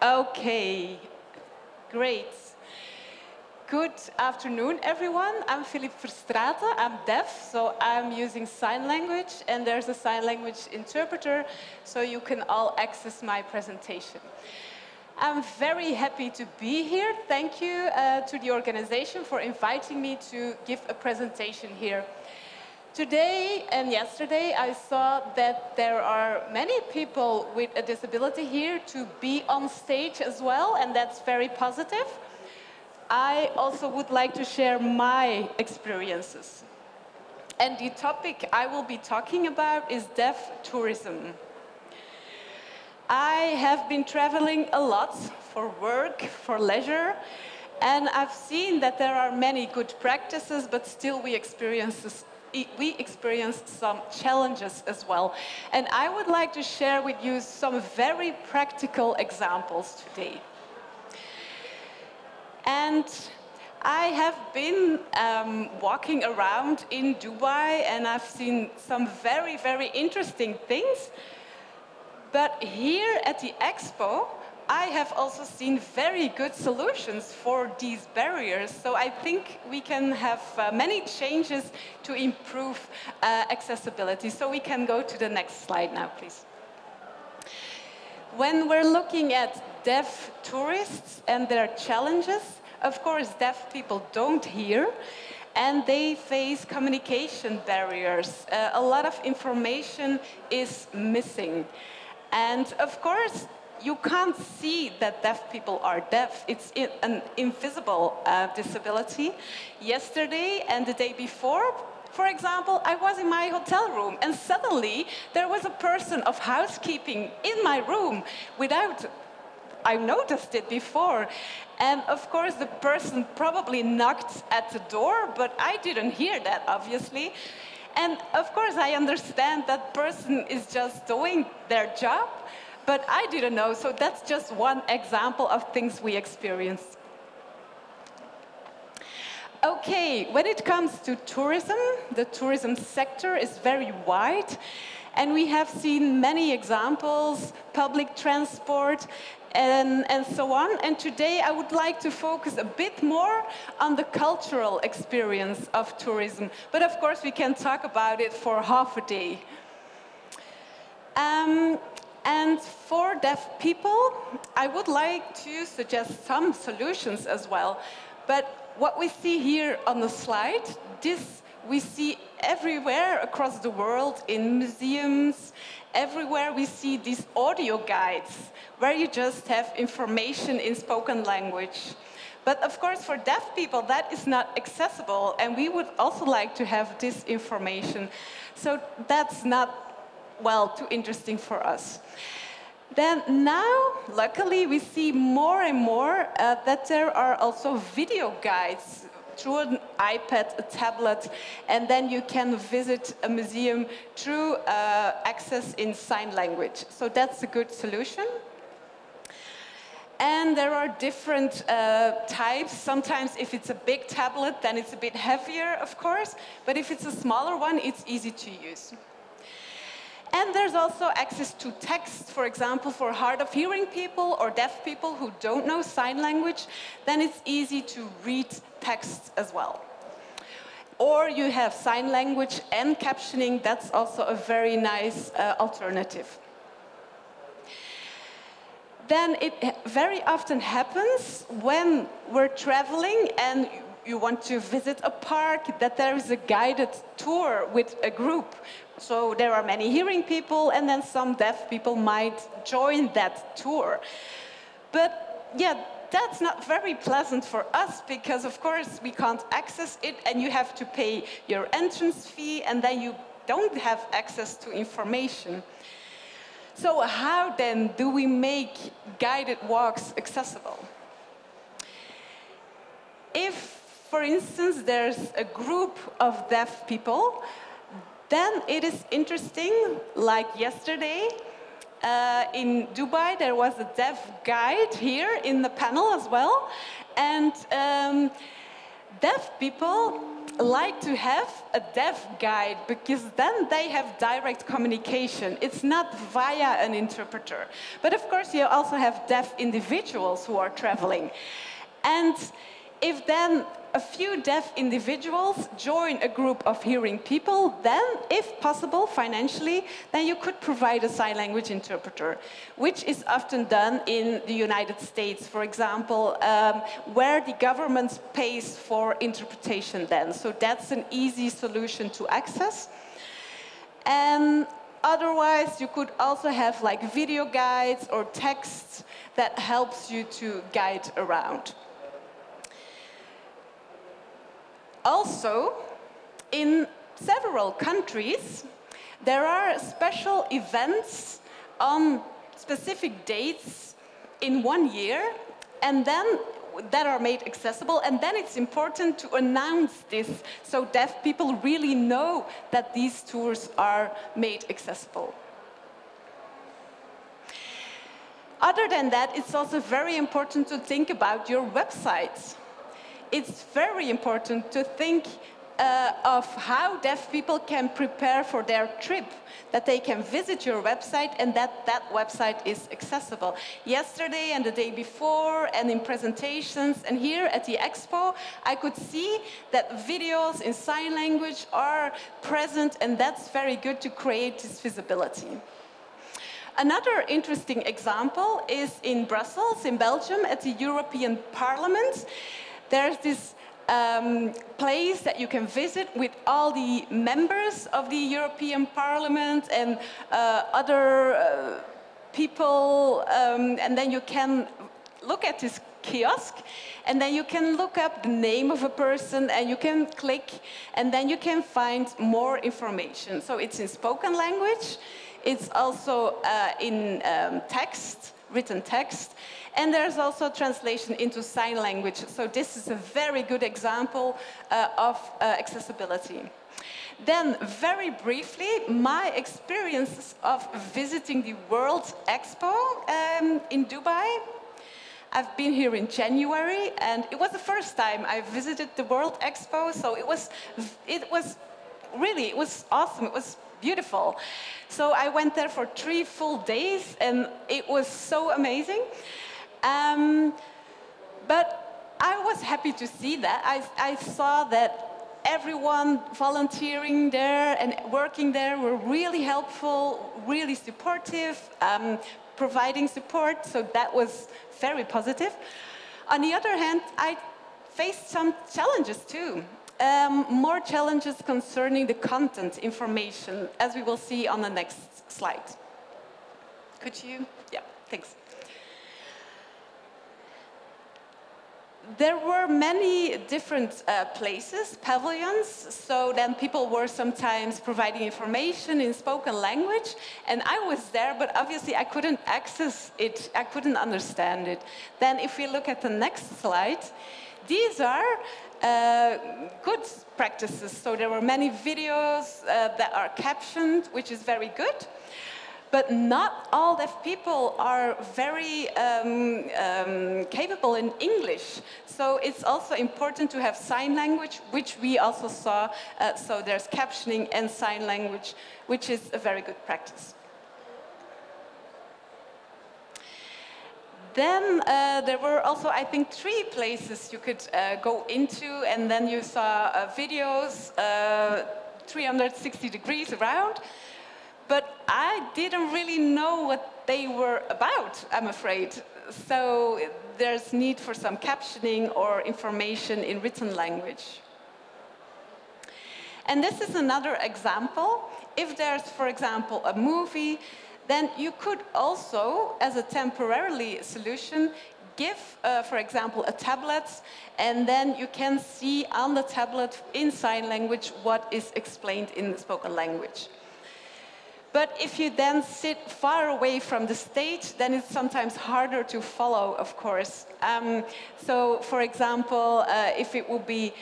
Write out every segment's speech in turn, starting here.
Okay, great. Good afternoon, everyone. I'm Filip Verstraete. I'm deaf, so I'm using sign language, and there's a sign language interpreter, so you can all access my presentation. I'm very happy to be here. Thank you to the organization for inviting me to give a presentation here. Today and yesterday, I saw that there are many people with a disability here to be on stage as well, and that's very positive. I also would like to share my experiences. And the topic I will be talking about is deaf tourism. I have been traveling a lot for work, for leisure, and I've seen that there are many good practices, but still we experience some challenges as well. And I would like to share with you some very practical examples today. And I have been walking around in Dubai, and I've seen some very, very interesting things. But here at the expo, I have also seen very good solutions for these barriers. So I think we can have many changes to improve accessibility. So we can go to the next slide now, please. When we're looking at deaf tourists and their challenges, of course, deaf people don't hear, and they face communication barriers. A lot of information is missing. And of course, you can't see that deaf people are deaf. It's an invisible disability. Yesterday and the day before, for example, I was in my hotel room, and suddenly there was a person of housekeeping in my room without I noticed it before. And of course, the person probably knocked at the door, but I didn't hear that, obviously. And of course, I understand that person is just doing their job, but I didn't know. So that's just one example of things we experienced. Okay, when it comes to tourism, the tourism sector is very wide. And we have seen many examples, public transport, and so on. And today I would like to focus a bit more on the cultural experience of tourism. But of course, we can talk about it for half a day. And for deaf people, I would like to suggest some solutions as well. But what we see here on the slide, this we see everywhere across the world, in museums, everywhere we see these audio guides, where you just have information in spoken language. But of course, for deaf people, that is not accessible, and we would also like to have this information. So that's not, well, too interesting for us. Then now, luckily, we see more and more that there are also video guides through an iPad, a tablet, and then you can visit a museum through access in sign language. So that's a good solution. And there are different types. Sometimes if it's a big tablet, then it's a bit heavier, of course. But if it's a smaller one, it's easy to use. And there's also access to text, for example, for hard of hearing people or deaf people who don't know sign language, then it's easy to read text as well. Or you have sign language and captioning, that's also a very nice alternative. Then it very often happens when we're traveling and you want to visit a park, that there is a guided tour with a group. So there are many hearing people, and then some deaf people might join that tour. But yeah, that's not very pleasant for us, because of course we can't access it, and you have to pay your entrance fee, and then you don't have access to information. So how then do we make guided walks accessible? If, for instance, there's a group of deaf people, then it is interesting, like yesterday, in Dubai, there was a deaf guide here in the panel as well. And Deaf people like to have a deaf guide because then they have direct communication. It's not via an interpreter. But of course, you also have deaf individuals who are traveling. And if then a few deaf individuals join a group of hearing people, then, if possible, financially, then you could provide a sign language interpreter, which is often done in the United States, for example, where the government pays for interpretation then. So that's an easy solution to access. And otherwise, you could also have like video guides or texts that helps you to guide around. Also, in several countries, there are special events on specific dates in 1 year, and then that are made accessible, and then it's important to announce this so deaf people really know that these tours are made accessible. Other than that, it's also very important to think about your websites. It's very important to think of how deaf people can prepare for their trip, that they can visit your website and that website is accessible. Yesterday and the day before and in presentations and here at the expo, I could see that videos in sign language are present, and that's very good to create this visibility. Another interesting example is in Brussels, in Belgium, at the European Parliament. There's this place that you can visit with all the members of the European Parliament and other people, and then you can look at this kiosk, and then you can look up the name of a person, and you can click, and then you can find more information. So it's in spoken language, it's also in text, written text, and there's also translation into sign language. So this is a very good example of accessibility. Then, very briefly, my experiences of visiting the World Expo in Dubai. I've been here in January, and it was the first time I visited the World Expo, so it was awesome. It was beautiful. So I went there for 3 full days, and it was so amazing. But I was happy to see that. I saw that everyone volunteering there and working there were really helpful, really supportive, providing support, so that was very positive. On the other hand, I faced some challenges too. More challenges concerning the content information, as we will see on the next slide. Could you? Yeah, thanks. There were many different places, pavilions, so then people were sometimes providing information in spoken language, and I was there, but obviously I couldn't access it, I couldn't understand it. Then if we look at the next slide, these are good practices. So there were many videos that are captioned, which is very good. But not all deaf people are very capable in English. So it's also important to have sign language, which we also saw. So there's captioning and sign language, which is a very good practice. Then there were also, I think, 3 places you could go into, and then you saw videos 360 degrees around. But I didn't really know what they were about, I'm afraid. So there's need for some captioning or information in written language. And this is another example. If there's, for example, a movie, then you could also, as a temporary solution, give, for example, a tablet, and then you can see on the tablet in sign language what is explained in the spoken language. But if you then sit far away from the stage, then it's sometimes harder to follow, of course. So, for example, if it would be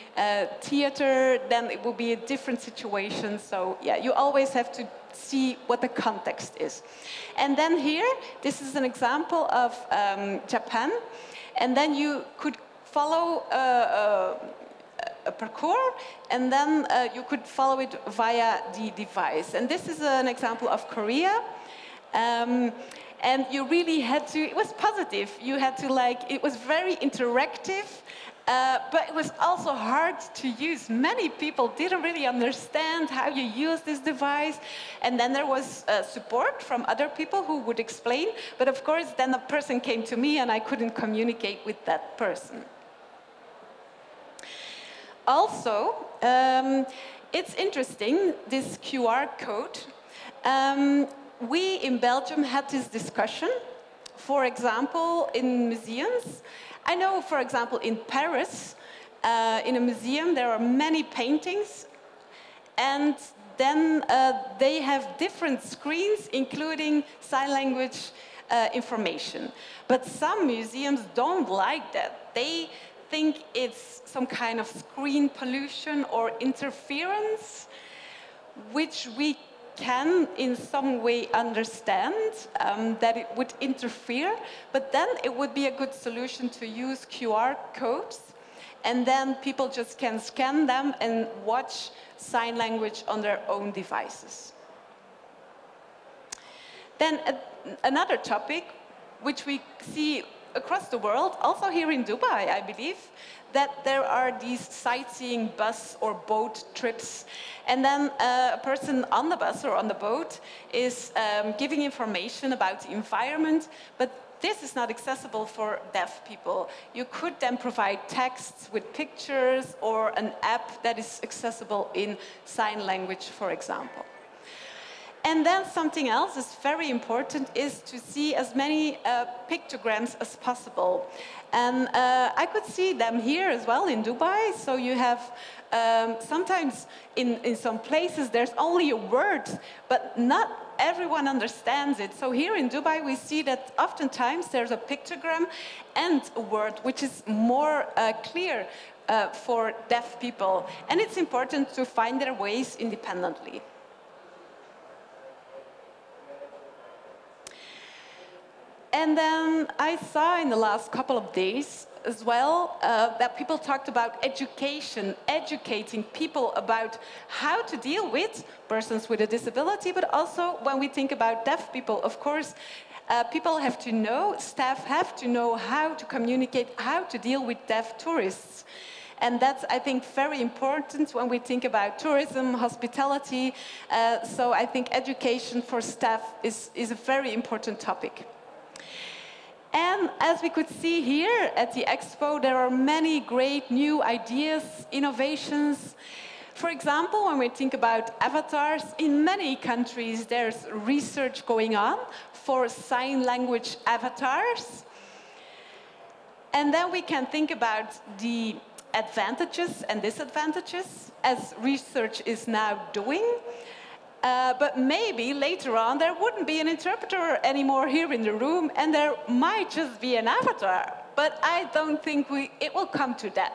theater, then it would be a different situation. So, yeah, you always have to see what the context is. And then here, this is an example of Japan. And then you could follow a parcours, and then you could follow it via the device. And this is an example of Korea. And you really had to, it was positive. You had to it was very interactive, but it was also hard to use. Many people didn't really understand how you use this device. And then there was support from other people who would explain. But of course, then a person came to me and I couldn't communicate with that person. Also, it's interesting, this QR code. We in Belgium had this discussion, for example, in museums. I know, for example, in Paris, in a museum, there are many paintings, and then they have different screens, including sign language information. But some museums don't like that. They think it's some kind of screen pollution or interference, which we can in some way understand that it would interfere, but then it would be a good solution to use QR codes, and then people just can scan them and watch sign language on their own devices. Then another topic, which we see across the world, also here in Dubai, I believe, that there are these sightseeing bus or boat trips. And then a person on the bus or on the boat is giving information about the environment, but this is not accessible for deaf people. You could then provide texts with pictures or an app that is accessible in sign language, for example. And then something else is very important is to see as many pictograms as possible. And I could see them here as well in Dubai. So you have, sometimes in some places there's only a word, but not everyone understands it. So here in Dubai we see that oftentimes there's a pictogram and a word, which is more clear for deaf people. And it's important to find their ways independently. And then I saw in the last couple of days as well that people talked about education, educating people about how to deal with persons with a disability, but also when we think about deaf people, of course, people have to know, staff have to know how to communicate, how to deal with deaf tourists. And that's, I think, very important when we think about tourism, hospitality. So I think education for staff is a very important topic. And as we could see here at the expo, there are many great new ideas, innovations. For example, when we think about avatars, in many countries there's research going on for sign language avatars. And then we can think about the advantages and disadvantages as research is now doing. But maybe later on there wouldn't be an interpreter anymore here in the room, and there might just be an avatar. But I don't think it will come to that.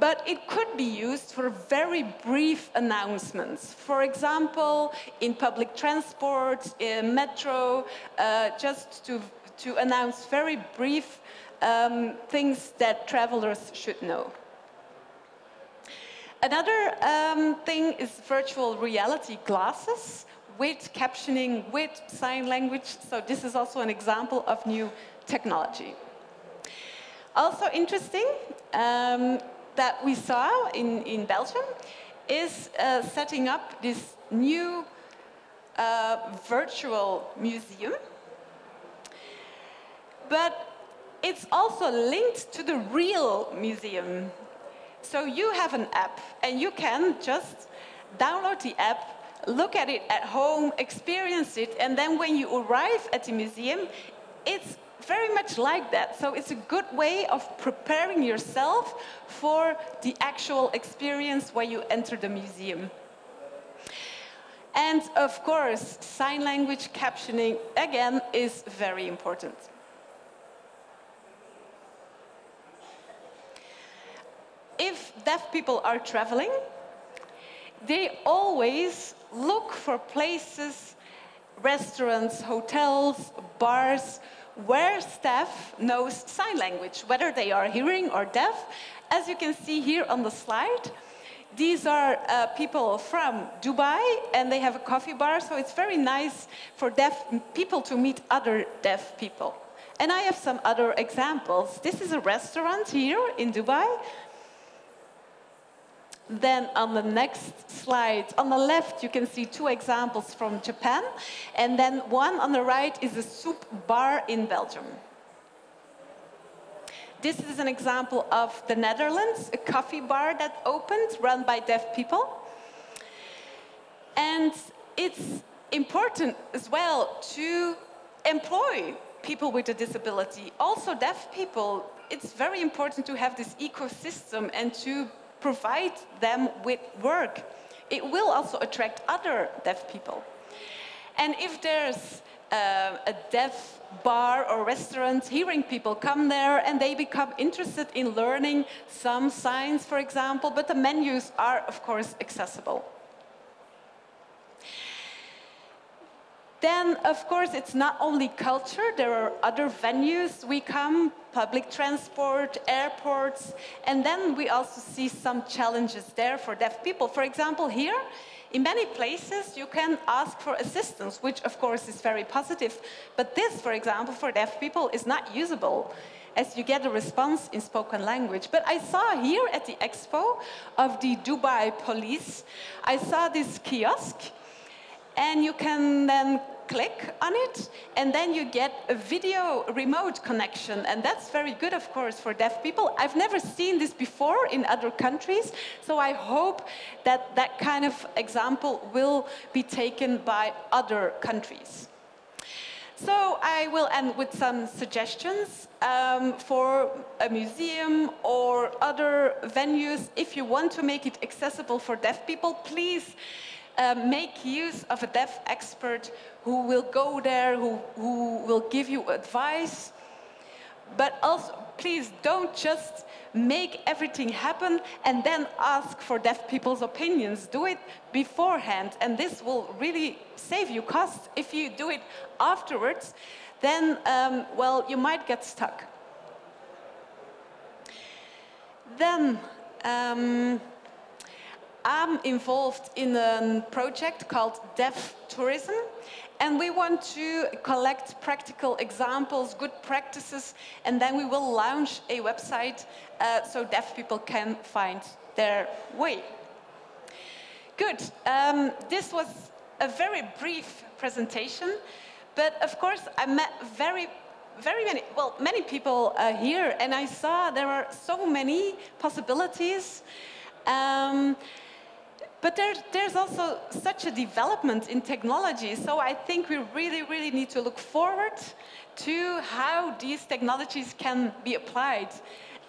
But it could be used for very brief announcements. For example, in public transport, in metro, just to announce very brief things that travelers should know. Another thing is virtual reality glasses with captioning, with sign language. So this is also an example of new technology. Also interesting that we saw in Belgium is setting up this new virtual museum. But it's also linked to the real museum. So you have an app, and you can just download the app, look at it at home, experience it, and then when you arrive at the museum, it's very much like that. So it's a good way of preparing yourself for the actual experience when you enter the museum. And of course, sign language captioning, again, is very important. If deaf people are traveling, they always look for places, restaurants, hotels, bars, where staff knows sign language, whether they are hearing or deaf. As you can see here on the slide, these are people from Dubai, and they have a coffee bar, so it's very nice for deaf people to meet other deaf people. And I have some other examples. This is a restaurant here in Dubai. Then on the next slide, on the left, you can see two examples from Japan. And then one on the right is a soup bar in Belgium. This is an example of the Netherlands, a coffee bar that opened, run by deaf people. And it's important as well to employ people with a disability, also deaf people. It's very important to have this ecosystem and to provide them with work. It will also attract other deaf people. And if there's a deaf bar or restaurant, hearing people come there and they become interested in learning some signs, for example, but the menus are, of course, accessible. Then, of course, it's not only culture, there are other venues we come, public transport, airports, and then we also see some challenges there for deaf people. For example, here, in many places, you can ask for assistance, which, of course, is very positive. But this, for example, for deaf people is not usable, as you get a response in spoken language. But I saw here at the expo of the Dubai police, I saw this kiosk, and you can then click on it, and then you get a video remote connection. And that's very good, of course, for deaf people. I've never seen this before in other countries, so I hope that that kind of example will be taken by other countries. So I will end with some suggestions for a museum or other venues. If you want to make it accessible for deaf people, please make use of a deaf expert who will go there, who will give you advice. But also, please don't just make everything happen and then ask for deaf people's opinions. Do it beforehand, and this will really save you costs. If you do it afterwards, then, well, you might get stuck. Then, I'm involved in a project called Deaf Tourism, and we want to collect practical examples, good practices, and then we will launch a website so deaf people can find their way. Good. This was a very brief presentation, but of course I met many people here, and I saw there are so many possibilities. But there's also such a development in technology, so I think we really need to look forward to how these technologies can be applied.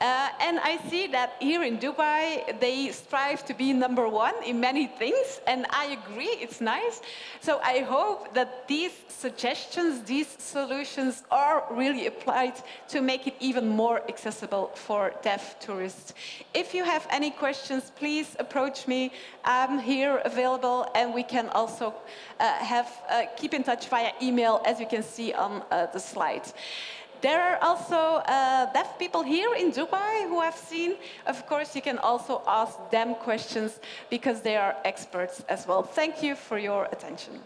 And I see that here in Dubai, they strive to be #1 in many things, and I agree, it's nice. So I hope that these suggestions, these solutions are really applied to make it even more accessible for deaf tourists. If you have any questions, please approach me. I'm here available, and we can also keep in touch via email, as you can see on the slide. There are also deaf people here in Dubai who I've seen. Of course, you can also ask them questions because they are experts as well. Thank you for your attention.